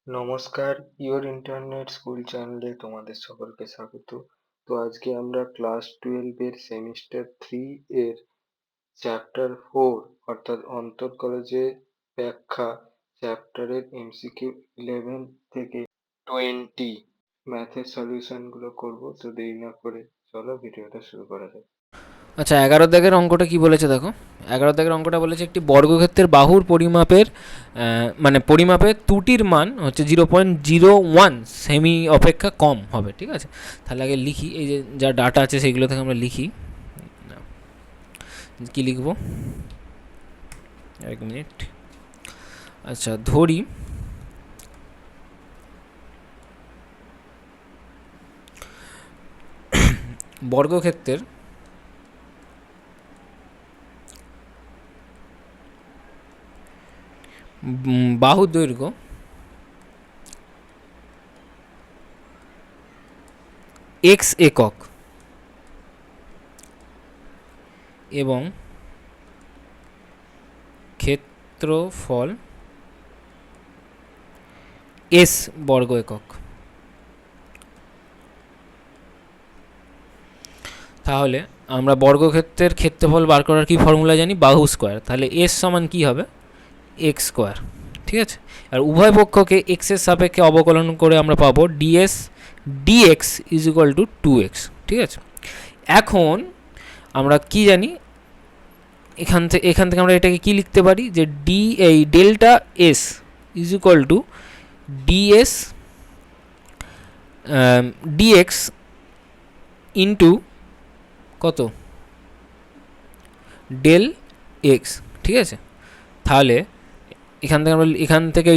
নমস্কার, your internet school চ্যানেলে তোমাদের সকলকে স্বাগত। তো আজকে আমরা ক্লাস 12 এর সেমিস্টার 3 এর চ্যাপ্টার 4 অর্থাৎ অন্তর কলেজে ব্যাখ্যা চ্যাপ্টারের এমসিকিউ 11 থেকে 20 ম্যাথের সলিউশন গুলো করবো। তো দেরি না করে চলো ভিডিওটা শুরু করা যাক। আচ্ছা, 11 দাগের অঙ্কটা কি বলেছে দেখো। 11 দাগের অঙ্কটা বলেছে একটি বর্গক্ষেত্রের বাহুর পরিমাপের মানে পরিমাপের ত্রুটির মান হচ্ছে 0.01 সেমি অপেক্ষা কম হবে। ঠিক আছে, তাহলে আগে লিখি, এই যে যা ডাটা আছে সেগুলো থেকে আমরা লিখি। কি লিখবো, এক মিনিট। আচ্ছা, ধরি বর্গক্ষেত্রের বাহু দৈর্ঘ্য এক্স একক এবং ক্ষেত্রফল এস বর্গ একক। তাহলে আমরা বর্গক্ষেত্রের ক্ষেত্রফল বার করার কি ফর্মুলা জানি, বাহু স্কোয়ার। তাহলে এস সমান কি হবে, এক্স স্কোয়ার। ঠিক আছে, আর উভয় পক্ষকে এক্সের সাপেক্ষে অবকলন করে আমরা পাবো ds dx is equal to 2x। ঠিক আছে, এখন আমরা কি জানি, এখান থেকে আমরা এটাকে কি লিখতে পারি, যে ডি এই delta s is equal to ds dx into কত, ডেল এক্স। ঠিক আছে, তাহলে এখান থেকে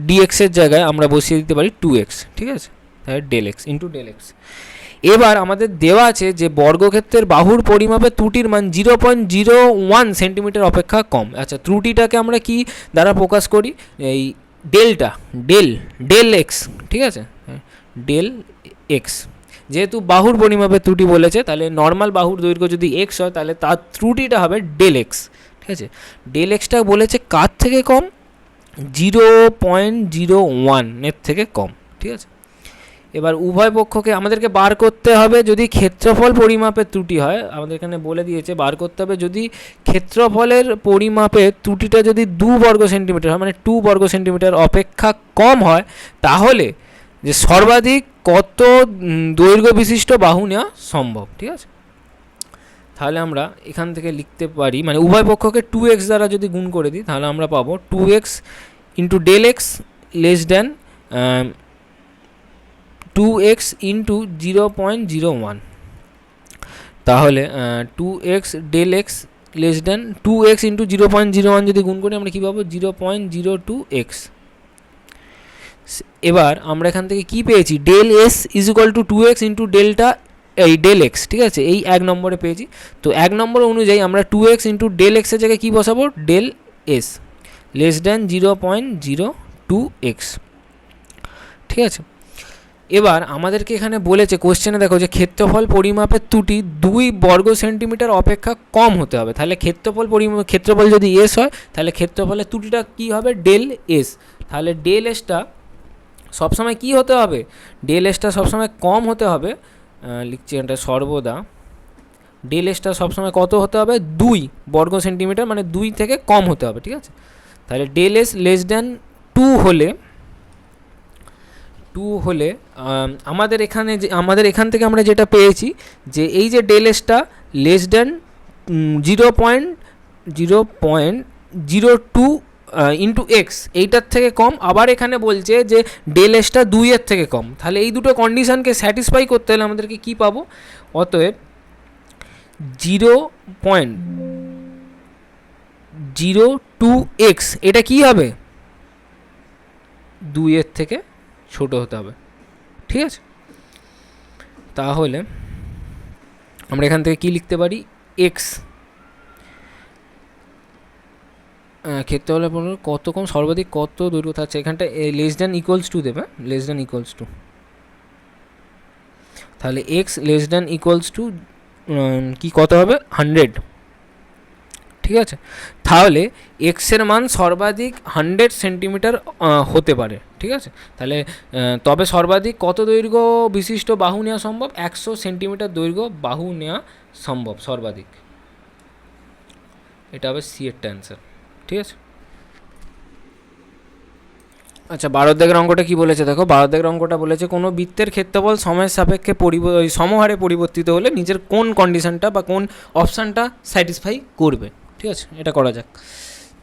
ডিএক্সের জায়গায় আমরা বসিয়ে দিতে পারি 2x। ঠিক আছে, তাহলে del x into del x. এবার আমাদের দেওয়া আছে যে বর্গক্ষেত্রের বাহুর পরিমাপে ত্রুটির মান 0.01 সেন্টিমিটার অপেক্ষা কম। আচ্ছা, ত্রুটিটাকে আমরা কি দ্বারা প্রকাশ করি, এই ডেল এক্স। ঠিক আছে, ডেল এক্স, যেহেতু বাহুর পরিমাপে ত্রুটি বলেছে, তাহলে নর্মাল বাহুর দৈর্ঘ্য যদি এক্স হয় তাহলে তার ত্রুটিটা হবে ডেল এক্স। ঠিক আছে, ডেল এক্সটা বলেছে কার থেকে কম, 0.01 থেকে কম। ঠিক আছে, এবার উভয় পক্ষকে আমাদেরকে বার করতে হবে যদি ক্ষেত্রফল পরিমাপের ত্রুটি হয়। আমাদের এখানে বলে দিয়েছে বার করতে হবে যদি ক্ষেত্রফলের পরিমাপের ত্রুটিটা যদি 2 বর্গ সেন্টিমিটার হয়, মানে 2 বর্গ সেন্টিমিটার অপেক্ষা কম হয়, তাহলে যে সর্বাধিক কত দৈর্ঘ্য বিশিষ্ট বাহু নেওয়া সম্ভব। ঠিক আছে, তাহলে আমরা এখান থেকে লিখতে পারি, মানে উভয় পক্ষকে 2x দ্বারা যদি গুণ করে দিই তাহলে আমরা পাবো 2x into del x less than 2x into 0.01। তাহলে 2x del x less than 2x into 0.01 যদি গুণ করি আমরা কী পাবো, 0.02x। এবার আমরা এখান থেকে কি পেয়েছি, del s is equal to 2x into delta এই ডেল এক্স। ঠিক আছে, এই 1 নম্বরে পেয়েছি। তো 1 নম্বর অনুযায়ী আমরা 2x ইন্টু ডেল এক্সের জায়গায় কী বসাবো, del S less than 0.02x। ঠিক আছে, এবার আমাদেরকে এখানে বলেছে কোশ্চেনে, দেখো যে ক্ষেত্রফল পরিমাপের ত্রুটি 2 বর্গ সেন্টিমিটার অপেক্ষা কম হতে হবে। তাহলে ক্ষেত্রফল যদি এস হয় তাহলে ক্ষেত্রফলের ত্রুটিটা কী হবে, ডেল এস। তাহলে ডেল এসটা সবসময় কী হতে হবে, ডেল এসটা সবসময় কম হতে হবে। লিখছি এটা সর্বদা, ডেল এসটা সবসময় কত হতে হবে, 2 বর্গ সেন্টিমিটার, মানে 2 থেকে কম হতে হবে। ঠিক আছে, তাহলে ডেল এস লেস দ্যান 2 হলে আমাদের এখান থেকে আমরা যেটা পেয়েছি, যে এই যে ডেল এসটা লেস দ্যান 0.02 ইন্টু এক্স, এইটার থেকে কম। আবার এখানে বলছে যে ডেল এসটা 2 থেকে কম। তাহলে এই দুটো কন্ডিশনকে স্যাটিসফাই করতে হলে আমাদেরকে কি পাবো, অতএব 0.02x এটা কি হবে, 2 থেকে ছোট হতে হবে। ঠিক আছে, তাহলে আমরা এখান থেকে কি লিখতে পারি, এক্স ক্ষেত্রফলের কত কম, সর্বাধিক কত দৈর্ঘ্য থাকছে, এখানটা লেস দ্যান ইকুয়ালস টু দেবে, লেস দ্যান ইকুয়ালস টু। তাহলে x less than equals to কি কত হবে, 100। ঠিক আছে, তাহলে এক্সের মান সর্বাধিক 100 সেন্টিমিটার হতে পারে। ঠিক আছে, তাহলে তবে সর্বাধিক কত দৈর্ঘ্য বিশিষ্ট বাহু নেওয়া সম্ভব? 100 সেন্টিমিটার দৈর্ঘ্য বাহু নেওয়া সম্ভব সর্বাধিক। এটা হবে সি এরটা অ্যান্সার। ঠিক আছে, আচ্ছা 12 দাগের অঙ্কটা কি বলেছে দেখো। 12 দাগের অঙ্কটা বলেছে কোনো বৃত্তের ক্ষেত্রফল সময়ের সাপেক্ষে সমহারে পরিবর্তিত হলে নিচের কোন কন্ডিশনটা বা কোন অপশানটা স্যাটিসফাই করবে। ঠিক আছে, এটা করা যাক।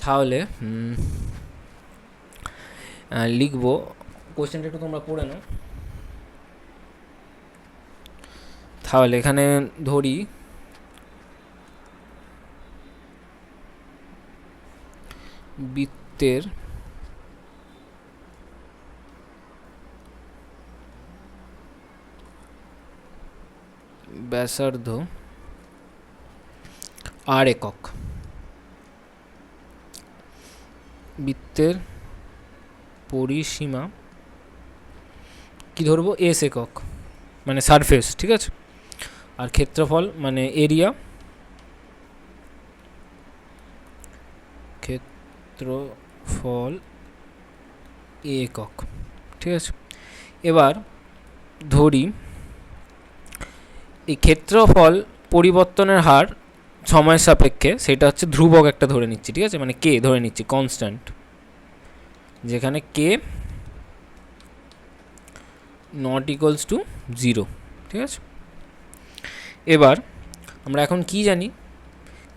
তাহলে লিখবো, কোশ্চেনটা একটু তোমরা পড়ে নাও। তাহলে এখানে ধরি বৃত্তের ব্যাসার্ধ আর একক, বৃত্তের পরিসীমা কি ধরবো? এস একক, মানে সারফেস। ঠিক আছে, আর ক্ষেত্রফল মানে এরিয়া, ক্ষেত্রফল একক। ঠিক আছে, এবার ধরি এই ক্ষেত্রফল পরিবর্তনের হার সময়ের সাপেক্ষে সেটা হচ্ছে ধ্রুবক একটা ধরে নিচ্ছি। ঠিক আছে, মানে কে ধরে নিচ্ছি, কনস্ট্যান্ট, যেখানে কে নট ইকুয়ালস টু 0। ঠিক আছে, এবার আমরা এখন কি জানি?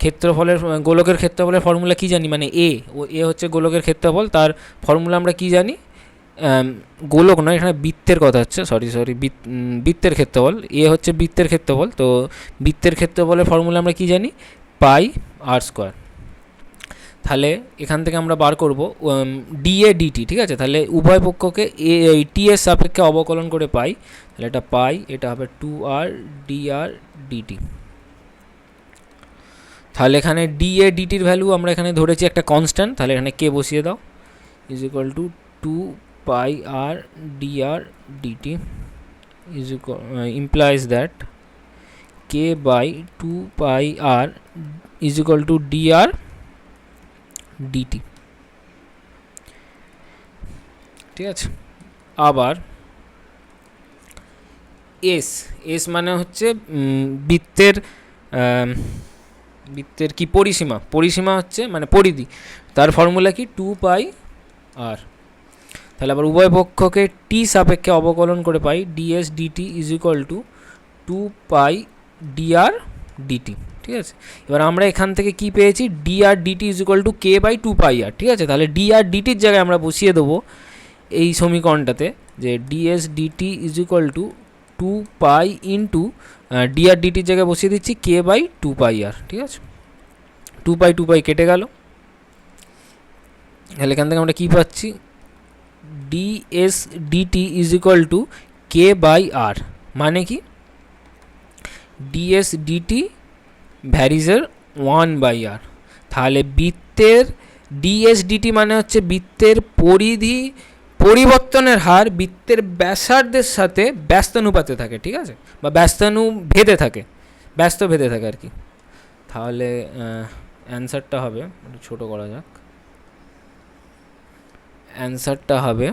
ক্ষেত্রফলের গোলকের ক্ষেত্রফলের ফর্মুলা কি জানি? মানে এ, ও এ হচ্ছে গোলকের ক্ষেত্রফল, তার ফর্মুলা আমরা কি জানি? গোলক নয়, এখানে বৃত্তের কথা হচ্ছে, সরি বৃত্তের ক্ষেত্রফল, এ হচ্ছে বৃত্তের ক্ষেত্রফল। তো বৃত্তের ক্ষেত্রফলের ফর্মুলা আমরা কি জানি? পাই আর স্কোয়ার। তাহলে এখান থেকে আমরা বার করব ডিএ ডিটি। ঠিক আছে, তাহলে উভয় পক্ষকে টি এর সাপেক্ষে অবকলন করে পাই, তাহলে এটা পাই, এটা হবে 2r dr dt। তাহলে এখানে ডিএ ডিটির ভ্যালু আমরা এখানে ধরেছি একটা কনস্ট্যান্ট, তাহলে এখানে কে বসিয়ে দাও, is equal to 2 pi r dr dt is implies that k by 2 pi r is equal to dr dt। ঠিক আছে, আবার এস, এস মানে হচ্ছে বৃত্তের বৃত্তের কি পরিসীমা, পরিসীমা হচ্ছে মানে পরিধি, তার ফর্মুলা কি? 2 pi r। তাহলে আবার উভয় পক্ষকে টি সাপেক্ষে অবকলন করে পাই ds dt is equal to 2 pi dr dt. ঠিক আছে, এবার আমরা এখান থেকে কি পেয়েছি? Dr dt is equal to k by 2 pi r. ঠিক আছে, তাহলে ডিআর ডিটির জায়গায় আমরা বসিয়ে দেবো এই সমীকরণটাতে যে ds dt is equal to 2 pi into dr ডিটির জায়গায় বসিয়ে দিচ্ছি কে বাই 2 পাই আর। ঠিক আছে, 2 পাই কেটে গেল, তাহলে এখান থেকে আমরা কী পাচ্ছি? Ds dt is equal to k by r, মানে কি? ডিএস ডিটি ভ্যারিজের 1 বাই আর। তাহলে বৃত্তের ডিএস ডিটি মানে হচ্ছে বৃত্তের পরিধি পরিবর্তনের হার বৃত্তের ব্যাসার্ধের সাথে ব্যস্তানুপাতে থাকে। ঠিক আছে, বা ব্যস্তানুভেদে থাকে, ব্যস্ত ভেদে থাকে আর কি। তাহলে অ্যান্সারটা হবে, একটু ছোটো করা যাক, অ্যান্সারটা হবে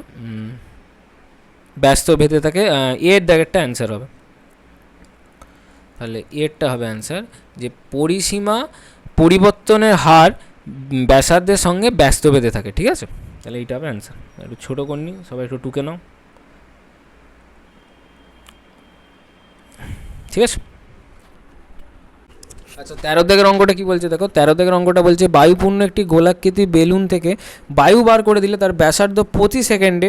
ব্যস্ত ভেদে থাকে, এর দাগেরটা অ্যান্সার হবে। তাহলে এরটা হবে অ্যান্সার, যে পরিসীমা পরিবর্তনের হার ব্যাসার্ধের সঙ্গে ব্যস্ত ভেদে থাকে। ঠিক আছে, তাহলে এইটা হবে অ্যান্সার। একটু ছোটো করনি, সবাই একটু টুকে নাও। ঠিক আছে, আচ্ছা 13 দাগের অঙ্কটা কি বলছে দেখো। 13 দাগের অঙ্কটা বলছে বায়ুপূর্ণ একটি গোলাকৃতি বেলুন থেকে বায়ু বার করে দিলে তার ব্যাসার্ধ প্রতি সেকেন্ডে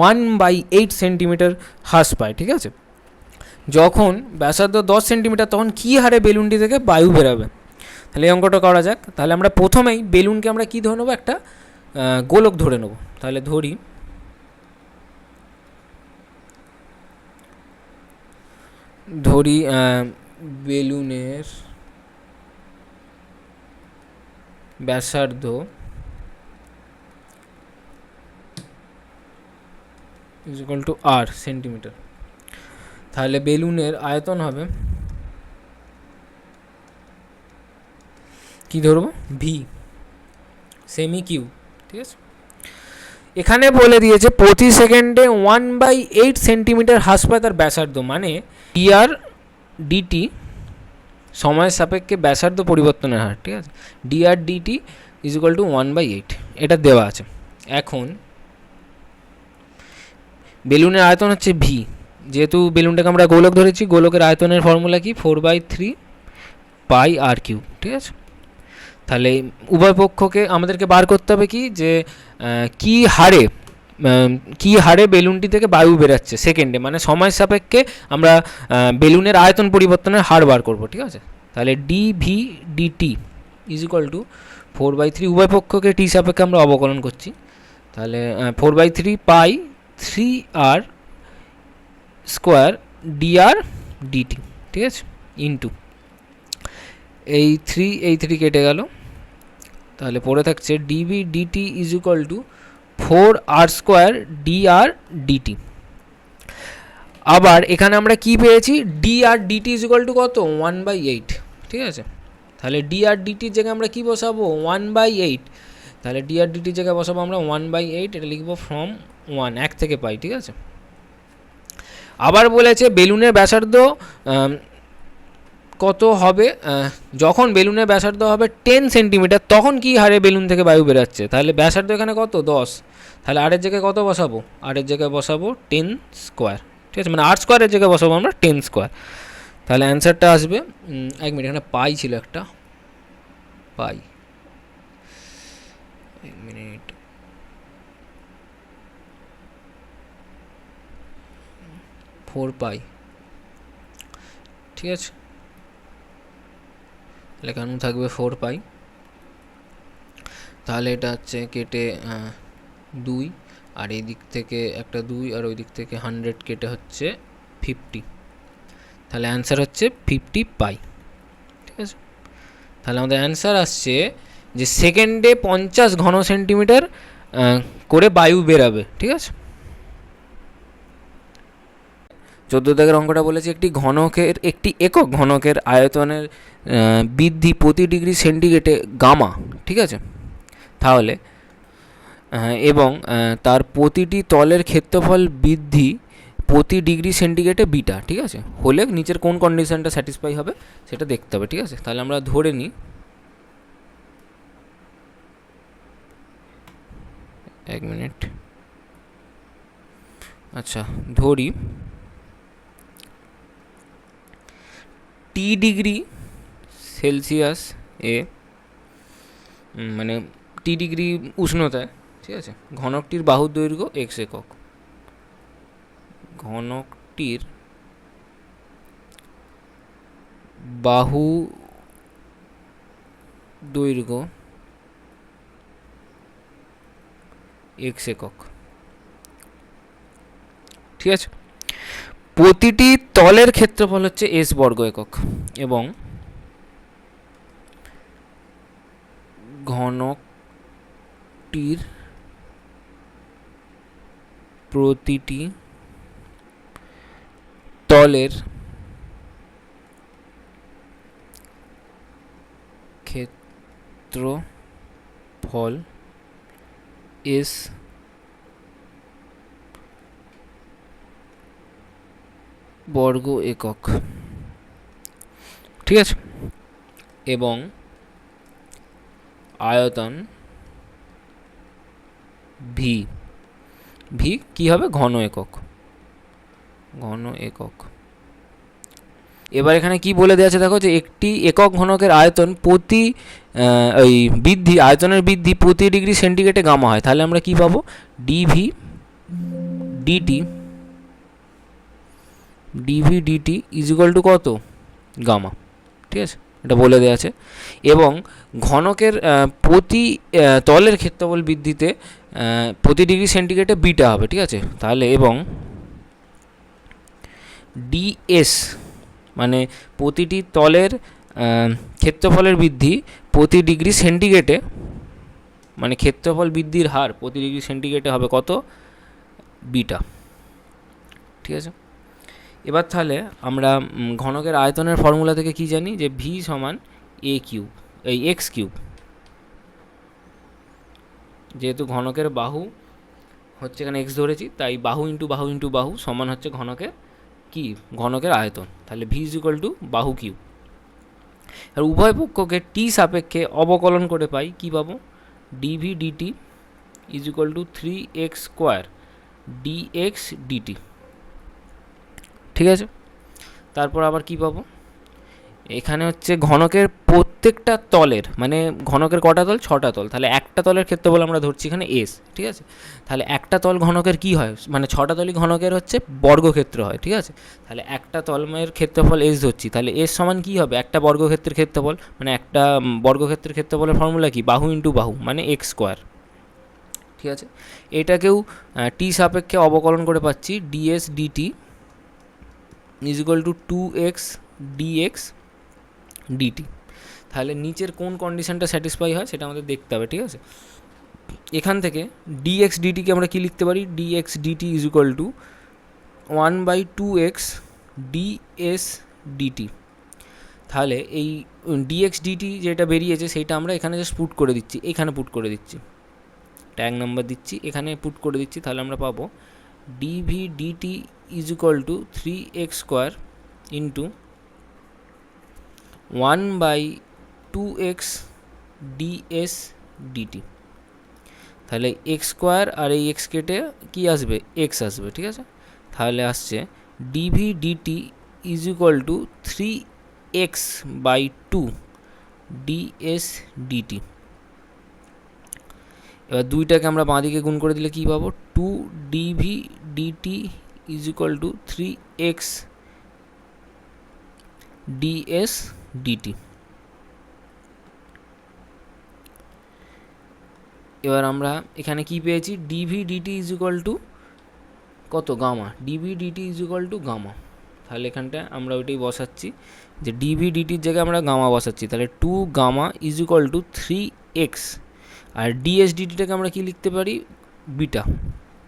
1/8 সেন্টিমিটার হ্রাস পায়। ঠিক আছে, যখন ব্যাসার্ধ 10 সেন্টিমিটার তখন কী হারে বেলুনটি থেকে বায়ু বেরাবে? তাহলে এই অঙ্কটা করা যাক। তাহলে আমরা প্রথমেই বেলুনকে আমরা কী ধরে নেবো? একটা গোলক ধরে নেবো। তাহলে ধরি বেলুনের ব্যাসার্ধ is equal to r centimetre. তাহলে বেলুনের আয়তন হবে কি ধরবো, ভি সেমি কিউব, ঠিক আছে। এখানে বলে দিয়েছে প্রতি সেকেন্ডে 1/8 সেন্টিমিটার হ্রাস পায় তার ব্যাসার্ধ, মানে ডিআর ডিটি সময়ের সাপেক্ষে ব্যাসার্ধ পরিবর্তনের হার, ঠিক আছে। Dr dt is equal to 1/8, এটা দেওয়া আছে। এখন বেলুনের আয়তন হচ্ছে ভি, যেহেতু বেলুনটাকে আমরা গোলক ধরেছি, গোলকের আয়তনের ফর্মুলা কি, 4/3 পাই আর কিউ, ঠিক আছে। তাহলে উভয় পক্ষকে আমাদেরকে বার করতে হবে কি, যে কী হারে বেলুনটি থেকে বায়ু বেরাচ্ছে সেকেন্ডে, মানে সময় সাপেক্ষে আমরা বেলুনের আয়তন পরিবর্তনের হার বার করব, ঠিক আছে। তাহলে dv dt is equal to 4/3, উভয় পক্ষকে টি সাপেক্ষে আমরা অবকলন করছি, তাহলে 4/3 পাই 3r স্কোয়ার ডিআর ডিটি, ঠিক আছে, ইন্টু এই 3 কেটে গেল, তাহলে পড়ে থাকছে dv dt is equal to 4r square dr dt. আবার এখানে আমরা কি পেয়েছি, dr dt is equal to কত, 1/8, ঠিক আছে। তাহলে ডিআর ডিটির জায়গায় আমরা কি বসাবো, 1/8, তাহলে ডিআর ডিটির জায়গায় বসাবো আমরা 1/8, এটা লিখবো ফ্রম 1 থেকে পাই, ঠিক আছে। আবার বলেছে বেলুনের ব্যাসার্ধ কত হবে, যখন বেলুনের ব্যাসার্ধ হবে 10 সেন্টিমিটার, তখন কি হারে বেলুন থেকে বায়ু বেরাচ্ছে, তাহলে ব্যাসার্ধ এখানে কত, 10, তাহলে আরের জায়গায় কত বসাবো, আরের জায়গায় বসাবো 10 স্কোয়ার, ঠিক আছে, মানে আর স্কোয়ারের জায়গায় বসাবো আমরা 10 স্কোয়ার। তাহলে অ্যান্সারটা আসবে, এক মিনিট, এখানে পাই ছিল একটা, পাই, এক মিনিট, 4 পাই, ঠিক আছে, এখানেও থাকবে 4 পাই, তাহলে এটা হচ্ছে কেটে 2, আর এই দিক থেকে একটা 2, আর ওই দিক থেকে 100 কেটে হচ্ছে 50, তাহলে অ্যান্সার হচ্ছে 50 পাই, ঠিক আছে। তাহলে আমাদের অ্যান্সার আসছে যে সেকেন্ডে 50 ঘন সেন্টিমিটার করে বায়ু বেরাবে, ঠিক আছে। 14 দাগের অঙ্কটা বলেছে একটি একক ঘনকের আয়তনের বৃদ্ধি প্রতি ডিগ্রি সেন্টিগ্রেডে গামা, ঠিক আছে। তাহলে এবং তার প্রতিটি তলের ক্ষেত্রফল বৃদ্ধি প্রতি ডিগ্রি সেন্টিগ্রেডে বিটা, ঠিক আছে, হলে নিচের কোন কন্ডিশনটা স্যাটিসফাই হবে সেটা দেখতে হবে, ঠিক আছে। তাহলে আমরা ধরে নিই, এক মিনিট, আচ্ছা ধরি টি ডিগ্রি সেলসিয়াস এ, মানে টি ডিগ্রি উষ্ণতায়, ঠিক আছে, ঘনকটির বাহুর দৈর্ঘ্য এক্স একক, ঘনকটির বাহু দৈর্ঘ্য এক্স একক, ঠিক আছে। প্রতিটি তলের ক্ষেত্রফল হচ্ছে এস বর্গ একক, এবং ঘনকটির প্রতিটি তলের ক্ষেত্রফল এস বর্গ একক, ঠিক আছে, এবং আয়তন ভি, ভি কী হবে, ঘন একক, ঘন একক। এবার এখানে কি বলে দেওয়া আছে দেখো, যে একটি একক ঘনকের আয়তন প্রতি ওই বৃদ্ধি, আয়তনের বৃদ্ধি প্রতি ডিগ্রি সেন্টিগ্রেডে গামা হয়, তাহলে আমরা কি পাবো, dv dt, dv dt is equal to কত, গামা, ঠিক আছে, এটা বলে দেওয়া আছে। এবং ঘনকের প্রতি তলের ক্ষেত্রফল বৃদ্ধিতে প্রতি ডিগ্রি সেন্টিগ্রেডে বিটা হবে, ঠিক আছে। তাহলে এবং ডিএস মানে প্রতিটি তলের ক্ষেত্রফলের বৃদ্ধি প্রতি ডিগ্রি সেন্টিগ্রেডে, মানে ক্ষেত্রফল বৃদ্ধির হার প্রতি ডিগ্রি সেন্টিগ্রেডে হবে কত, বিটা, ঠিক আছে। এবার তাহলে আমরা ঘনকের আয়তনের ফর্মুলা থেকে কি জানি, যে ভি সমান এ কিউব, এই এক্স কিউব, যেহেতু ঘনকের বাহু হচ্ছে এখানে এক্স ধরেছি, তাই বাহু ইন্টু বাহু ইন্টু বাহু সমান হচ্ছে ঘনকের কি, ঘনকের আয়তন। তাহলে ভি ইজ ইকুয়াল টু বাহু কিউব। আর উভয় পক্ষকে টি সাপেক্ষে অবকলন করে পাই, কী পাবো, dv dt is equal to 3x square dx dt. ঠিক আছে, তারপর আবার কি পাবো, এখানে হচ্ছে ঘনকের প্রত্যেকটা তলের, মানে ঘনকের কটা তল, 6টা তল, তাহলে একটা তলের ক্ষেত্রফল আমরা ধরছি এখানে এস। ঠিক আছে, তাহলে একটা তল ঘনকের কি হয়, মানে 6টা তলই ঘনকের হচ্ছে বর্গক্ষেত্র হয়। ঠিক আছে, তাহলে একটা তলমের ক্ষেত্রফল এস ধরছি, তাহলে এস সমান কী হবে, একটা বর্গক্ষেত্রের ক্ষেত্রফল, মানে একটা বর্গক্ষেত্রের ক্ষেত্রফলের ফর্মুলা কি, বাহু ইন্টু বাহু মানে এক্স স্কোয়ার। ঠিক আছে, এটাকেও টি সাপেক্ষে অবকলন করে পাচ্ছি, ds dt is equal to 2x dx dt. তাহলে নিচের কোন কন্ডিশনটা স্যাটিসফাই হয় সেটা আমাদের দেখতে হবে। ঠিক আছে, এখান থেকে ডিএক্স ডিটিকে আমরা কি লিখতে পারি, dx dt is equal to 1/2x ds dt. তাহলে এই ডিএক্স ডিটি যেটা বেরিয়েছে সেইটা আমরা এখানে জাস্ট পুট করে দিচ্ছি, এখানে পুট করে দিচ্ছি, ট্যাগ নাম্বার দিচ্ছি, এখানে পুট করে দিচ্ছি। তাহলে আমরা পাবো dv dt is equal to 3x square into 1/2x ds dt. তাহলে এক্স স্কোয়ার আর এই এক্স কেটে কী আসবে, এক্স আসবে। ঠিক আছে, তাহলে আসছে dv dt is equal to 3x/2 ds dt. এবার দুইটাকে আমরা বাঁদিকে গুণ করে দিলে কী পাবো, 2 dv dt is equal to 3x ds dt. এবার আমরা এখানে কি পেয়েছি, dv dt is equal to কত, gamma, dv dt is equal to gamma. তাহলে এখানটায় আমরা ওইটাই বসাচ্ছি, যে ডিভি ডিটির জায়গায় আমরা গামা বসাচ্ছি, তাহলে 2 gamma is equal to 3x, আর ডিএস ডিটিটাকে আমরা কি লিখতে পারি, বিটা,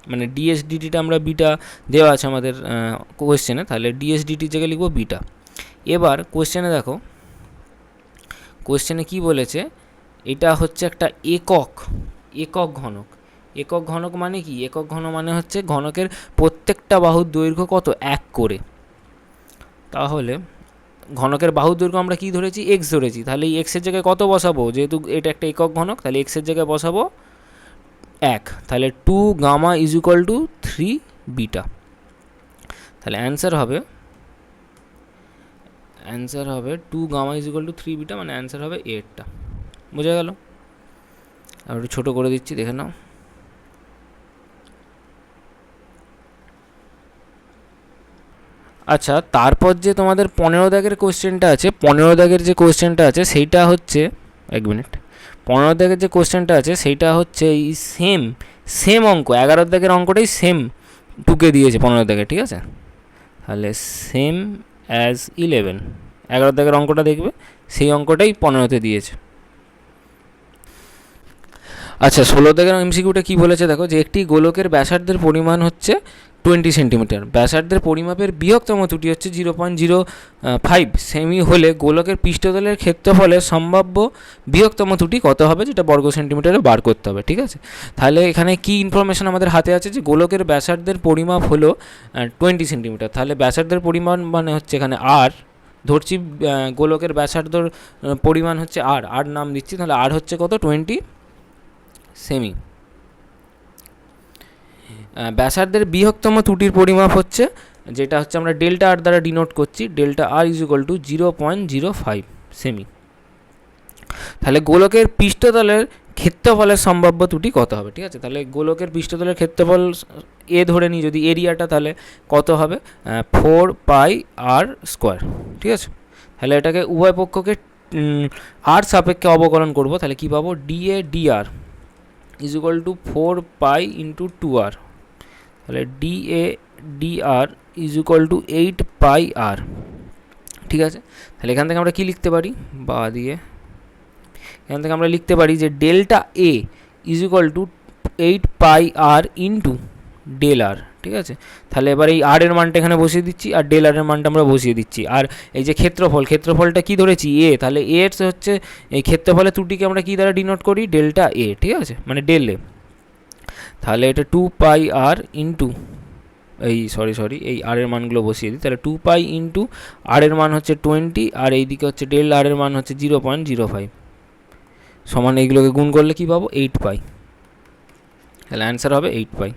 মানে ডিএস ডিটিটা আমরা বিটা দেওয়া আছে আমাদের কোয়েশ্চেনে, তাহলে ডিএস ডিটির জায়গায় লিখবো বিটা। এবার কোয়েশ্চেনে দেখো, কোয়েশ্চেনে কি বলেছে, এটা হচ্ছে একটা একক ঘনক। একক ঘনক মানে কি, একক ঘন মানে হচ্ছে ঘনকের প্রত্যেকটা বাহুর দৈর্ঘ্য কত, 1 করে। তাহলে ঘনকের বাহুর দৈর্ঘ্য আমরা কি ধরেছি, এক্স ধরেছি, তাহলে এই এক্সের জায়গায় কত বসাবো, যেহেতু এটা একটা একক ঘনক, তাহলে এক্সের জায়গায় বসাবো 1, তাহলে 2 gamma is equal to 3 beta. তাহলে অ্যান্সার হবে 2 gamma is equal to 3 beta, মানে অ্যান্সার হবে 8টা। বোঝা গেল, আর একটু ছোটো করে দিচ্ছি, দেখে নাও। আচ্ছা, তারপর যে তোমাদের 15 দাগের কোশ্চেনটা আছে, 15 দাগের যে কোশ্চেনটা আছে সেইটা হচ্ছে, 1 মিনিট, 15 দাগের যে কোশ্চেনটা আছে সেইটা হচ্ছে এই সেম অঙ্ক, 11 দাগের অঙ্কটাই সেম টুকে দিয়েছে 15 দাগে। ঠিক আছে, তাহলে সেম অ্যাজ 11, 11 দাগের অঙ্কটা দেখবে সেই অঙ্কটাই 15তে দিয়েছে। আচ্ছা, 16 দাগের এমসিকিউটা কী বলেছে দেখো, যে একটি গোলকের ব্যাসার্ধের পরিমাণ হচ্ছে 20 সেন্টিমিটার, ব্যাসার্ধের পরিমাপের বৃহত্তম ত্রুটি হচ্ছে 0.05 সেমি হলে গোলকের পৃষ্ঠতলের ক্ষেত্রফলের সম্ভাব্য বৃহত্তম ত্রুটি কত হবে, যেটা বর্গ সেন্টিমিটারে বার করতে হবে। ঠিক আছে, তাহলে এখানে কি ইনফরমেশন আমাদের হাতে আছে, যে গোলকের ব্যাসার্ধের পরিমাপ হলো 20 সেন্টিমিটার, তাহলে ব্যাসার্ধের পরিমাণ মানে হচ্ছে এখানে আর ধরছি, গোলকের ব্যাসার্ধর পরিমাণ হচ্ছে আর নাম দিচ্ছি, তাহলে আর হচ্ছে কত, 20 সেমি। ব্যাসার্ধের বৃহত্তম ত্রুটির পরিমাপ হচ্ছে, যেটা হচ্ছে আমরা ডেল্টা আর দ্বারা ডিনোট করছি, delta r is equal to 0.05 সেমি। তাহলে গোলকের পৃষ্ঠতলের ক্ষেত্রফলের সম্ভাব্য ত্রুটি কত হবে। ঠিক আছে, তাহলে গোলকের পৃষ্ঠতলের ক্ষেত্রফল এ ধরে নিই যদি, এরিয়াটা তাহলে কত হবে, 4πr স্কোয়ার। ঠিক আছে, তাহলে এটাকে উভয় পক্ষকে আর সাপেক্ষে অবকলন করব, তাহলে কী পাবো, da dr is equal to 4π into 2r, তাহলে da dr is equal to 8πr। ঠিক আছে, তাহলে এখান থেকে আমরা কি লিখতে পারি, বা দিয়ে এখান থেকে আমরা লিখতে পারি যে delta a is equal to 8πr into del r, ঠিক আছে। তাহলে এবার এই আর এর মানটা এখানে বসিয়ে দিচ্ছি আর ডেল আর এর মানটা আমরা বসিয়ে দিচ্ছি। আর এই যে ক্ষেত্রফলটা কি ধরেছি, এ, তাহলে এর হচ্ছে এই ক্ষেত্রফলের ত্রুটিকে আমরা কি দ্বারা ডিনোট করি, ডেল্টা এ, ঠিক আছে, মানে ডেল এ। তাহলে এটা 2 পাই আর ইন্টু এই এই আর এর মানগুলো বসিয়ে দিই। তাহলে 2 পাই ইন্টু আর এর মান হচ্ছে 20 আর এইদিকে হচ্ছে ডেল আর এর মান হচ্ছে 0.05 সমান এইগুলোকে গুণ করলে কি পাবো, 8 পাই। তাহলে অ্যান্সার হবে 8 পাই।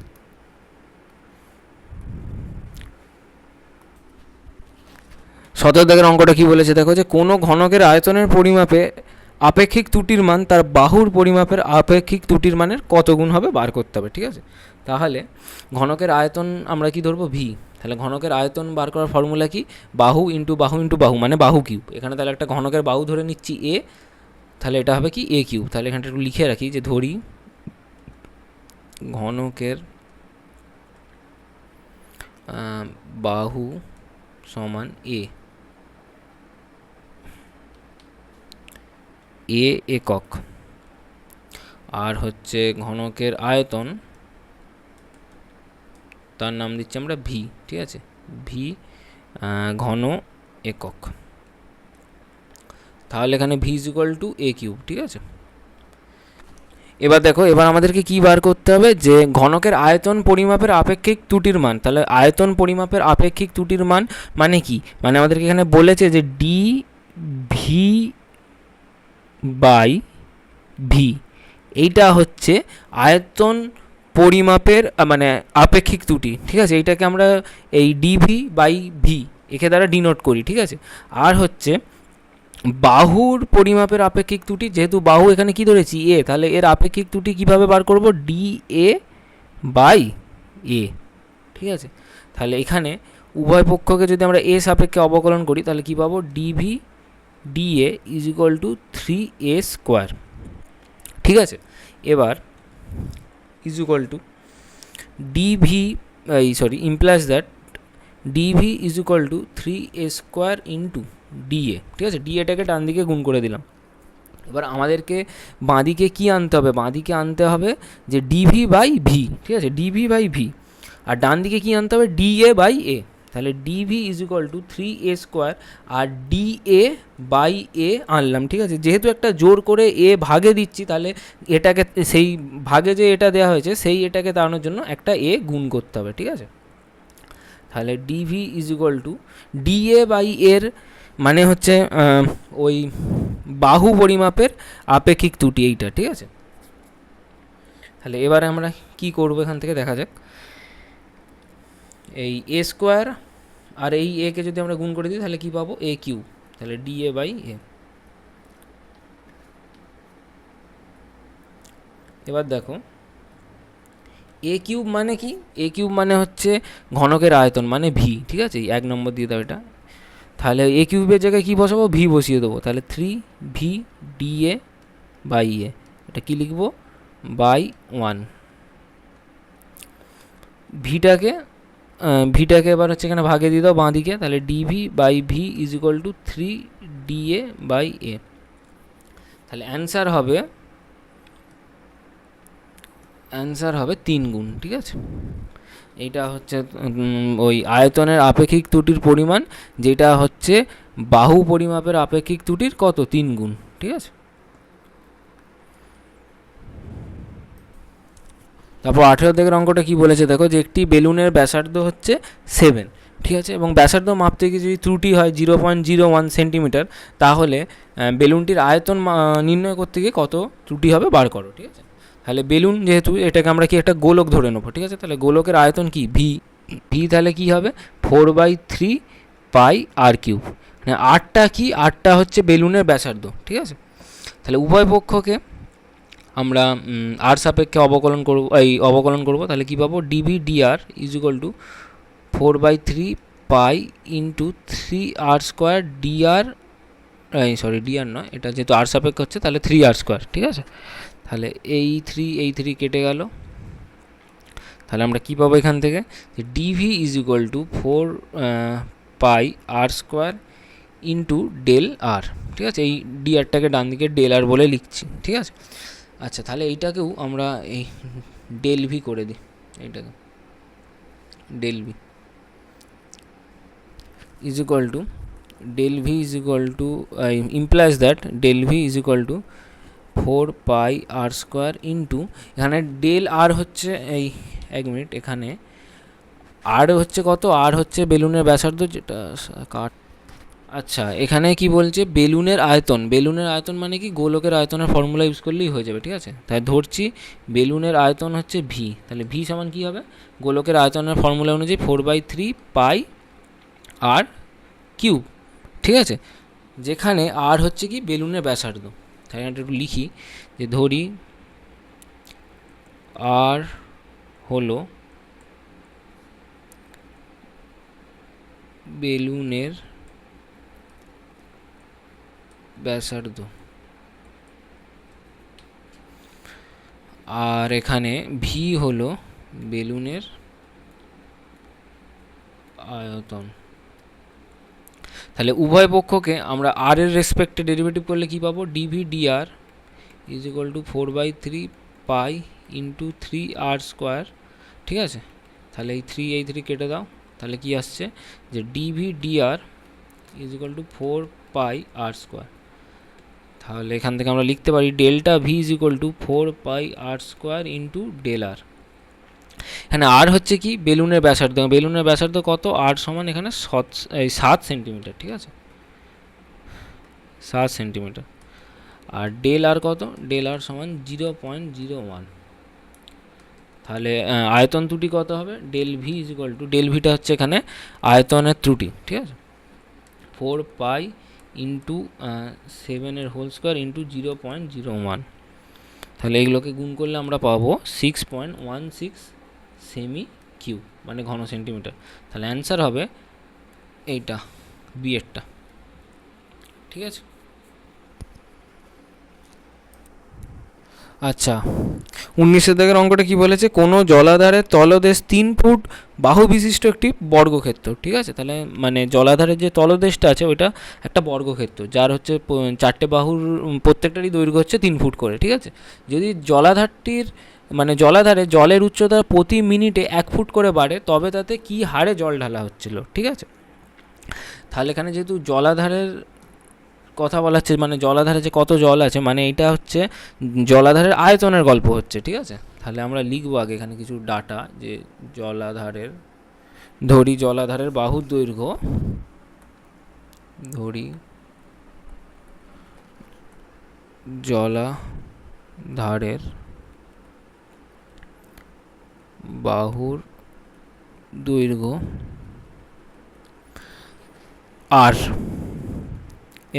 সতেরো দাগের অঙ্কটা কি বলেছে দেখো, যে কোনো ঘনকের আয়তনের পরিমাপে আপেক্ষিক ত্রুটির মান তার বাহুর পরিমাপের আপেক্ষিক ত্রুটির মানের কত গুণ হবে বার করতে হবে, ঠিক আছে। তাহলে ঘনকের আয়তন আমরা কি ধরবো, ভি। তাহলে ঘনকের আয়তন বার করার ফর্মুলা কি, বাহু ইন্টু বাহু ইন্টু বাহু মানে বাহু কিউব। এখানে তাহলে একটা ঘনকের বাহু ধরে নিচ্ছি এ, তাহলে এটা হবে কি এ কিউব। তাহলে এখানটা একটু লিখে রাখি যে ধরি ঘনকের বাহু সমান এ, এ একক, আর হচ্ছে ঘনকের আয়তন তার নাম দিচ্ছি আমরা ভি, ঠিক আছে, ভি ঘন একক। তাহলে এখানে V is equal two A cube, ঠিক আছে। এবার দেখো, এবার আমাদেরকে কি বার করতে হবে, যে ঘনকের আয়তন পরিমাপের আপেক্ষিক ত্রুটির মান। তাহলে আয়তন পরিমাপের আপেক্ষিক ত্রুটির মান মানে কি, মানে আমাদেরকে এখানে বলেছে যে ডি ভি বাই ভি, এইটা হচ্ছে আয়তন পরিমাপের মানে আপেক্ষিক ত্রুটি, ঠিক আছে। এইটাকে আমরা এই ডিভি বাই ভি একে দ্বারা ডিনোট করি, ঠিক আছে। আর হচ্ছে বাহুর পরিমাপের আপেক্ষিক ত্রুটি, যেহেতু বাহু এখানে কি ধরেছি এ, তাহলে এর আপেক্ষিক ত্রুটি কীভাবে বার করব, ডি এ বাই এ, ঠিক আছে। তাহলে এখানে উভয় পক্ষকে যদি আমরা এ সাপেক্ষে অবকলন করি তাহলে কী পাবো, dv da is equal to 3a square, ঠিক আছে। এবার is equal to dv implies that dv is equal to 3a square into da, ঠিক আছে। ডিএটাকে ডান দিকে গুণ করে দিলাম। এবার আমাদেরকে বাঁদিকে কি আনতে হবে, বাঁদিকে আনতে হবে যে ডিভি বাই ভি, ঠিক আছে, ডিভি বাই ভি। আর ডান দিকে কি আনতে হবে, ডিএ বাই এ। তাহলে dv is equal to 3a square আর ডিএ বাই এ আনলাম, ঠিক আছে। যেহেতু একটা জোর করে এ ভাগে দিচ্ছি, তাহলে এটাকে সেই ভাগে যে এটা দেওয়া হয়েছে সেই এটাকে তাড়ানোর জন্য একটা এ গুণ করতে হবে, ঠিক আছে। তাহলে dv is equal to da by এর মানে হচ্ছে ওই বাহু পরিমাপের আপেক্ষিক ত্রুটি এইটা, ঠিক আছে। তাহলে এবারে আমরা কি করব এখান থেকে দেখা যাক। এই এ স্কোয়ার আর এই এ কে যদি আমরা গুণ করে দিই তাহলে কি পাবো, এ কিউব। তাহলে ডিএ বাই এ। এবার দেখো এ কিউব মানে কি, এ কিউব মানে হচ্ছে ঘনকের আয়তন মানে ভি, ঠিক আছে। 1 নম্বর দিয়ে দাও এটা। তাহলে এ কিউবের জায়গায় কী বসাবো, ভি বসিয়ে দেবো। তাহলে 3v ডিএ বাই এ, এটা কী লিখবো, বাই 1। ভিটাকে এবার হচ্ছে এখানে ভাগে দিয়ে দাও বাঁ দিকে। তাহলে dv by v is equal to 3da by a. তাহলে অ্যান্সার হবে 3 গুণ, ঠিক আছে। এইটা হচ্ছে ওই আয়তনের আপেক্ষিক ত্রুটির পরিমাণ, যেটা হচ্ছে বাহু পরিমাপের আপেক্ষিক ত্রুটির কত, 3 গুণ, ঠিক আছে। তারপর 18 দিকের অঙ্কটা কি বলেছে দেখো, যে একটি বেলুনের ব্যাসার্ধ হচ্ছে 7, ঠিক আছে, এবং ব্যাসার্ধ মাপতে গিয়ে যদি ত্রুটি হয় 0.01 সেন্টিমিটার, তাহলে বেলুনটির আয়তন নির্ণয় করতে গিয়ে কত ত্রুটি হবে বার করো, ঠিক আছে। তাহলে বেলুন যেহেতু, এটাকে আমরা কি একটা গোলক ধরে নেবো, ঠিক আছে। তাহলে গোলকের আয়তন কি, ভি তাহলে কি হবে 4/3 পাই আর কিউব। মানে আরটা কি, আরটা হচ্ছে বেলুনের ব্যাসার্ধ, ঠিক আছে। তাহলে উভয় পক্ষকে আমরা আর সাপেক্ষে অবকলন করব। তাহলে কী পাবো, dv dr is equal to 4/3 pi into 3r square dr, dr নয়, এটা যেহেতু আর সাপেক্ষে হচ্ছে তাহলে 3r স্কোয়ার, ঠিক আছে। তাহলে এই 3 কেটে গেল। তাহলে আমরা কী পাবো এখান থেকে, যে dv is equal to 4 pi r square into del r, ঠিক আছে। এই ডিআরটাকে ডান দিকে ডেল আর বলে লিখছি, ঠিক আছে। আচ্ছা, তাহলে এইটাকেও আমরা এই ডেল ভি করে দিই এইটাকে। Del v is equal to del v is equal to implies that del v is equal to 4 pi r square into এখানে ডেল আর হচ্ছে এই এক মিনিট, এখানে আর হচ্ছে কত, আর হচ্ছে বেলুনের ব্যাসার্ধ যেটা কাট। আচ্ছা এখানে কি বলছে বেলুনের আয়তন, বেলুনের আয়তন মানে কি গোলকের আয়তনের ফর্মুলা ইউজ করলেই হয়ে যাবে, ঠিক আছে। তাই ধরছি বেলুনের আয়তন হচ্ছে ভি, তাহলে ভি সমান কী হবে, গোলকের আয়তনের ফর্মুলা অনুযায়ী 4/3 পাই আর কিউব, ঠিক আছে। যেখানে আর হচ্ছে কি বেলুনের ব্যাসার্ধ, তাই একটু লিখি যে ধরি আর হলো বেলুনের ব্যাসার্ধ আর এখানে ভি হলো বেলুনের আয়তন। তাহলে উভয় পক্ষকে আমরা আর এর রেসপেক্টে ডেরিভেটিভ করলে কি পাবো, dv dr is equal to 4/3 pi into 3r square, ঠিক আছে। তাহলে এই 3 কেটে দাও, তাহলে কি আসছে যে dv dr is equal to 4 pi r square. তাহলে এখান থেকে আমরা লিখতে পারি delta v is equal to 4 pi r square into del r. এখানে আর হচ্ছে কি বেলুনের ব্যাসার্ধ, বেলুনের ব্যাসার্ধ কত, আর সমান এখানে 7 সেন্টিমিটার, ঠিক আছে, 7 সেন্টিমিটার। আর ডেল আর কত, ডেল আর সমান 0.01। তাহলে আয়তন ত্রুটি কত হবে, del v is equal to, del ভিটা হচ্ছে এখানে আয়তনের ত্রুটি, ঠিক আছে, 4 pi into 7 whole square into 0.01। তাহলে এইগুলোকে গুণ করলে আমরা পাবো 6.16 সেমি কিউব মানে ঘন সেন্টিমিটার। তাহলে অ্যান্সার হবে এইটা, বি এরটা, ঠিক আছে। আচ্ছা 19 দাগের অঙ্কটা কি বলেছে, কোনো জলাধারের তলদেশ 3 ফুট বাহু বিশিষ্ট একটি বর্গক্ষেত্র, ঠিক আছে। তাহলে মানে জলাধারের যে তলদেশটা আছে ওইটা একটা বর্গক্ষেত্র, যার হচ্ছে 4টে বাহুর প্রত্যেকটারই দৈর্ঘ্য হচ্ছে 3 ফুট করে, ঠিক আছে। যদি জলাধারটির মানে জলাধারে জলের উচ্চতা প্রতি মিনিটে 1 ফুট করে বাড়ে তবে তাতে কি হারে জল ঢালা হচ্ছিল, ঠিক আছে। তাহলে এখানে যেহেতু জলাধারের কথা বলা হচ্ছে, মানে জলাধারে যে কত জল আছে, মানে এটা হচ্ছে জলাধারের আয়তনের গল্প হচ্ছে, ঠিক আছে। তাহলে আমরা লিখবো আগে এখানে কিছু ডাটা, যে জলাধারের, ধরি জলাধারের বাহুর দৈর্ঘ্য, ধরি জলাধারের বাহুর দৈর্ঘ্য আর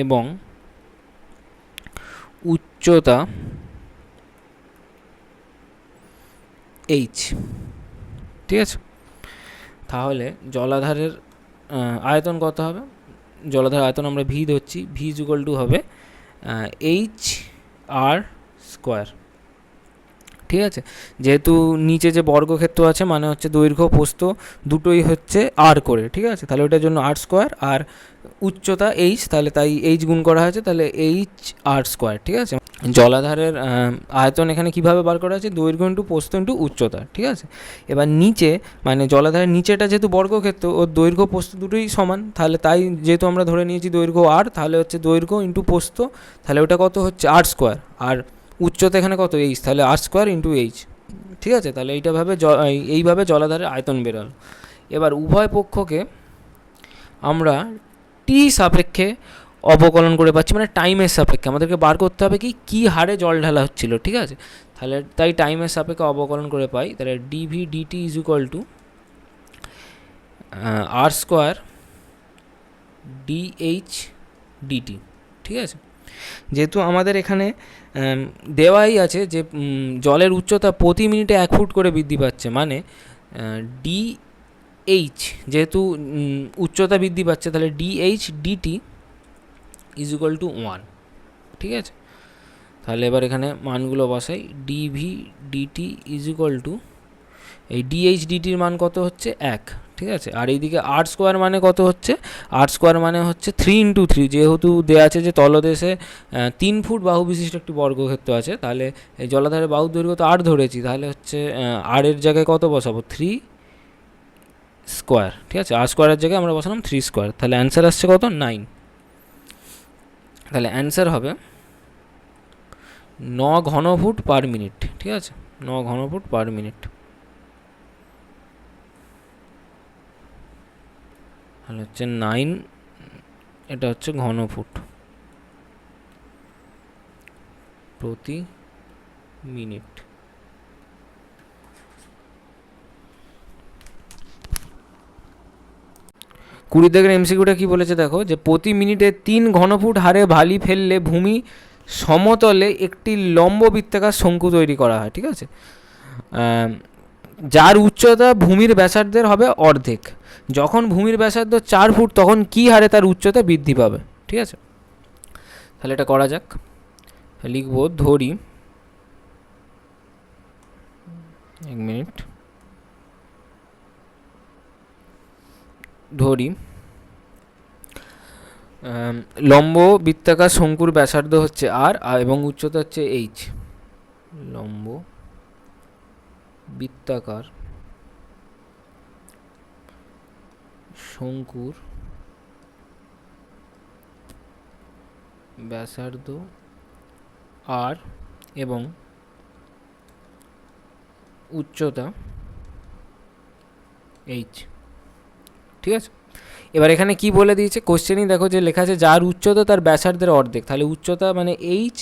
এবং উচ্চতা এইচ, ঠিক আছে। তাহলে জলাধারের আয়তন কত হবে, জলাধারের আয়তন আমরা ভি ধরছি, ভি ইজ ইকুয়াল টু হবে এইচ আর স্কোয়ার, ঠিক আছে। যেহেতু নিচে যে বর্গক্ষেত্র আছে মানে হচ্ছে দৈর্ঘ্য প্রস্থ দুটোই হচ্ছে আর করে, ঠিক আছে। তাহলে ওটার জন্য আর স্কোয়ার, আর উচ্চতা এইচ, তাহলে তাই এইচ গুণ করা হয়েছে, তাহলে এইচ আর স্কোয়ার, ঠিক আছে। জলাধারের আয়তন এখানে কিভাবে বার করা আছে, দৈর্ঘ্য ইন্টু প্রস্থ ইন্টু উচ্চতা, ঠিক আছে। এবার নিচে মানে জলাধারের নিচেটা যেহেতু বর্গক্ষেত্র, ওর দৈর্ঘ্য প্রস্থ দুটোই সমান, তাহলে তাই যেহেতু আমরা ধরে নিয়েছি দৈর্ঘ্য আর, তাহলে হচ্ছে দৈর্ঘ্য ইন্টু প্রস্থ, তাহলে ওটা কত হচ্ছে আর স্কোয়ার, আর উচ্চতা এখানে কত এইচ, তাহলে আর স্কোয়ার ইন্টু এইচ, ঠিক আছে। তাহলে এইভাবে জলাধারের আয়তন বেরোলো। এবার উভয় পক্ষকে আমরা টি সাপেক্ষে অবকলন করে পাচ্ছি, মানে টাইমের সাপেক্ষে আমাদেরকে বার করতে হবে কি কী হারে জল ঢালা হচ্ছিল, ঠিক আছে। তাহলে তাই টাইমের সাপেক্ষে অবকলন করে পাই, তাহলে dv dt is equal to r square dh dt, ঠিক আছে। যেহেতু আমাদের এখানে দেওয়াই আছে যে জলের উচ্চতা প্রতি মিনিটে 1 ফুট করে বৃদ্ধি পাচ্ছে, মানে ডিএইচ যেহেতু উচ্চতা বৃদ্ধি পাচ্ছে, তাহলে dh dt is equal to 1, ঠিক আছে। তাহলে এবার এখানে মানগুলো বসাই, dv dt is equal to এই ডিএইচ ডিটির মান কত হচ্ছে 1, ঠিক আছে। আর এইদিকে আর স্কোয়ার মানে কত হচ্ছে, আর স্কোয়ার মানে হচ্ছে 3 × 3, যেহেতু দেওয়া আছে যে তলদেশে 3 ফুট বাহু বিশিষ্ট একটি বর্গক্ষেত্র আছে, তাহলে এই জলাধারের বাহুর দৈর্ঘ্য তো আর ধরেছি, তাহলে হচ্ছে আর এর জায়গায় কত বসাবো 3 স্কোয়ার, ঠিক আছে, আর স্কোয়ারের জায়গায় আমরা বসালাম 3 স্কোয়ার, তাহলে অ্যান্সার আসছে কত 9। তাহলে অ্যান্সার হবে 9 ঘনফুট পার মিনিট, ঠিক আছে, 9 ঘনফুট পার মিনিট। তাহলে হচ্ছে 9, এটা হচ্ছে ঘনফুট প্রতি মিনিট। কুড়ি দাগের এমসিকিউটা কি বলেছে দেখো, যে প্রতি মিনিটে 3 ঘনফুট হারে বালি ফেললে ভূমি সমতলে একটি লম্ব বৃত্তাকার শঙ্কু তৈরি করা হয়, ঠিক আছে, যার উচ্চতা ভূমির ব্যাসার্ধের হবে অর্ধেক। যখন ভূমির ব্যাসার্ধ 4 ফুট তখন কী হারে তার উচ্চতা বৃদ্ধি পাবে, ঠিক আছে। তাহলে এটা করা যাক। লিখব ধরি, 1 মিনিট, ধরি লম্ব বৃত্তাকার শঙ্কুর ব্যাসার্ধ হচ্ছে আর এবং উচ্চতা হচ্ছে এইচ। লম্ব বৃত্তাকার শঙ্কুর ব্যাসার্ধ আর এবং উচ্চতা এইচ, ঠিক আছে। এবার এখানে কি বলে দিয়েছে কোশ্চেনই দেখো, যে লেখা আছে যার উচ্চতা তার ব্যাসার্ধের অর্ধেক, তাহলে উচ্চতা মানে এইচ,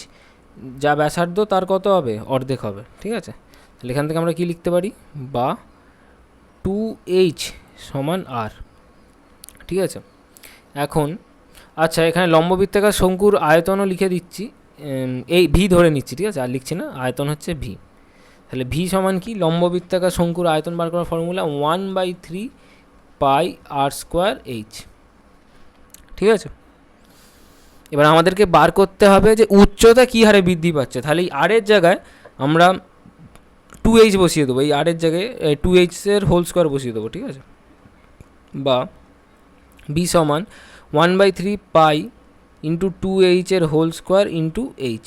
যা ব্যাসার্ধ তার কত হবে, অর্ধেক হবে, ঠিক আছে। তাহলে এখান থেকে আমরা কি লিখতে পারি, বা 2h সমান আর, ঠিক আছে। এখন আচ্ছা, এখানে লম্ব বৃত্তাকার শঙ্কুর আয়তনও লিখে দিচ্ছি, এই ভি ধরে নিচ্ছি, ঠিক আছে, আর লিখছি না, আয়তন হচ্ছে ভি। তাহলে ভি সমান কি, লম্ব বৃত্তাকার শঙ্কুর আয়তন বার করার ফর্মুলা 1/3 পাই আর স্কোয়ার এইচ, ঠিক আছে। এবার আমাদেরকে বার করতে হবে যে উচ্চতা কী হারে বৃদ্ধি পাচ্ছে, তাহলে এই আরের জায়গায় আমরা 2h বসিয়ে দেবো, এই আরের জায়গায় 2h এর হোল স্কোয়ার বসিয়ে দেবো, ঠিক আছে, বা বি সমান 1/3 পাই ইন্টু 2h এর হোল স্কোয়ার ইন্টু এইচ,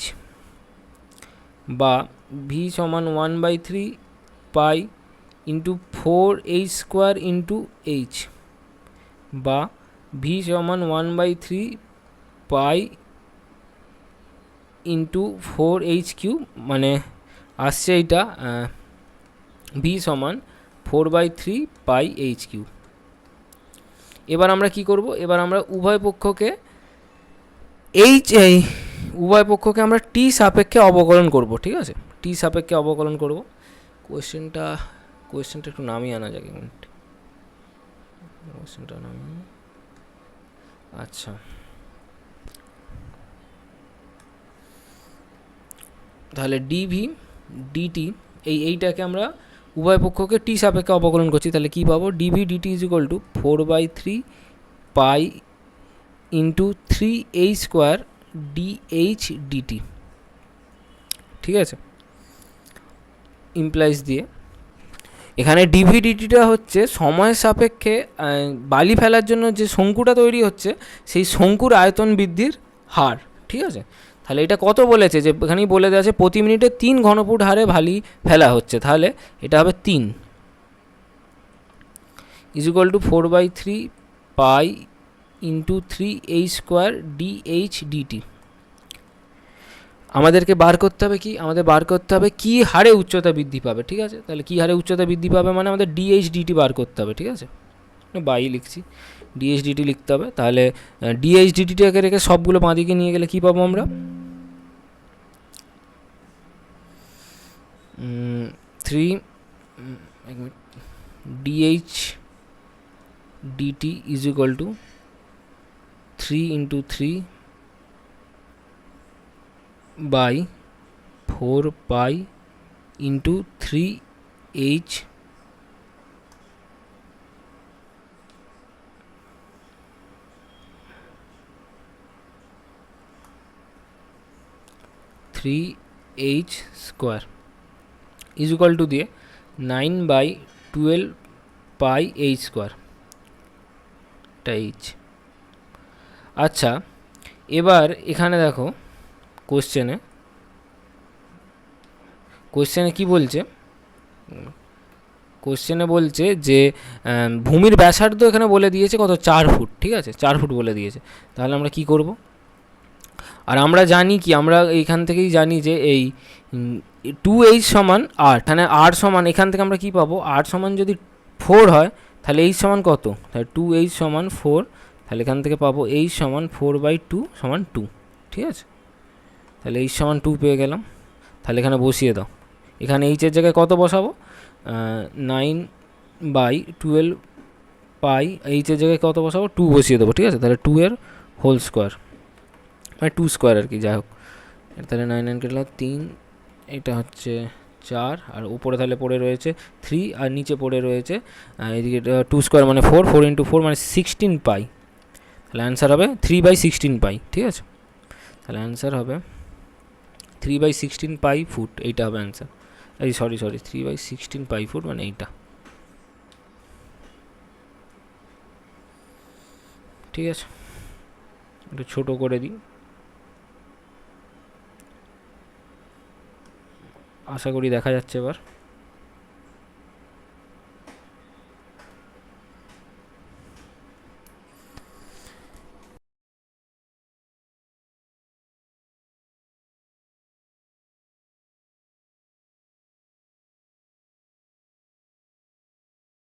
বা ভি সমান 1/3 pi into 4h square into H, বা ভি সমান 1/3 পাই ইন্টু 4h কিউব, মানে আসছে এইটা ভি সমান 4/3 পাই এইচ কিউব। এবার আমরা কি করব, এবার আমরা উভয় পক্ষকে উভয় পক্ষকে আমরা টি সাপেক্ষে অবকলন করব, ঠিক আছে, টি সাপেক্ষে অবকলন করব। কোয়েশ্চেনটা একটু নামিয়ে আনা যাক, মিনিট, কোয়েশ্চেনটা নামিয়ে, আচ্ছা, তাহলে ডিভি ডিটি এইটাকে আমরা উভয় পক্ষকে টি সাপেক্ষে অবকলন করছি, তাহলে কী পাবো, dv dt is equal to 4/3 pi into 3h square dh dt, ঠিক আছে, ইমপ্লাইজ দিয়ে। এখানে ডিভি ডিটিটা হচ্ছে সময়ের সাপেক্ষে বালি ফেলার জন্য যে শঙ্কুটা তৈরি হচ্ছে সেই শঙ্কুর আয়তন বৃদ্ধির হার, ঠিক আছে। তাহলে এটা কত বলেছে, যে এখানেই বলে দেওয়া আছে প্রতি মিনিটে 3 ঘনফুট হারে বালি ফেলা হচ্ছে, তাহলে এটা হবে 3 is equal to 4/3 pi into 3h square dh dt. আমাদেরকে বার করতে হবে কি, আমাদের বার করতে হবে কী হারে উচ্চতা বৃদ্ধি পাবে, ঠিক আছে। তাহলে কী হারে উচ্চতা বৃদ্ধি পাবে মানে আমাদের ডিএইচ ডিটি বার করতে হবে, ঠিক আছে, বাই লিখছি, ডিএইচ ডিটি লিখতে হবে। তাহলে ডিএইচ ডিটিটাকে রেখে সবগুলো বাঁদিকে নিয়ে গেলে কী পাবো আমরা, 3 dh dt is equal to 3 into 3 by 4 pi into 3h square is equal to দিয়ে 9/12 পাই এইচ স্কোয়ার, এটা এইচ। আচ্ছা, এবার এখানে দেখো কোশ্চেনে কি বলছে, কোশ্চেনে বলছে যে ভূমির ব্যাসার্ধ এখানে বলে দিয়েছে কত, 4 ফুট, ঠিক আছে, 4 ফুট বলে দিয়েছে। তাহলে আমরা কি করব? আর আমরা জানি কি, আমরা এইখান থেকেই জানি যে এই 2h সমান r, তাহলে r সমান এখান থেকে আমরা কি পাবো, r সমান যদি 4 হয় তাহলে h সমান কত, তাহলে 2h সমান 4, তাহলে এখান থেকে পাবো h সমান 4/2 সমান 2, ঠিক আছে। তাহলে h সমান 2 পেয়ে গেলাম। তাহলে এখানে বসিয়ে দাও, এখানে h এর জায়গায় কত বসাবো, 9/12 পাই, h এর জায়গায় কত বসাবো, 2 বসিয়ে দেবো, ঠিক আছে। তাহলে 2 এর হোল স্কোয়ার, মানে 2 স্কোয়ার আর কি, যাই হোক। তাহলে 9 কেটে 3, এটা হচ্ছে 4, আর উপরে তাহলে পড়ে রয়েছে 3, আর নিচে পড়ে রয়েছে এদিকে 2 স্কোয়ার মানে 4, 4 ইন্টু 4 মানে 16 পাই। তাহলে অ্যান্সার হবে 3/16 পাই, ঠিক আছে। তাহলে অ্যান্সার হবে 3/16 পাই ফুট, এইটা হবে অ্যান্সার। এই সরি 3/16 পাই ফুট মানে এইটা, ঠিক আছে। একটু ছোটো করে দিই, আশা করি দেখা যাচ্ছে এবার।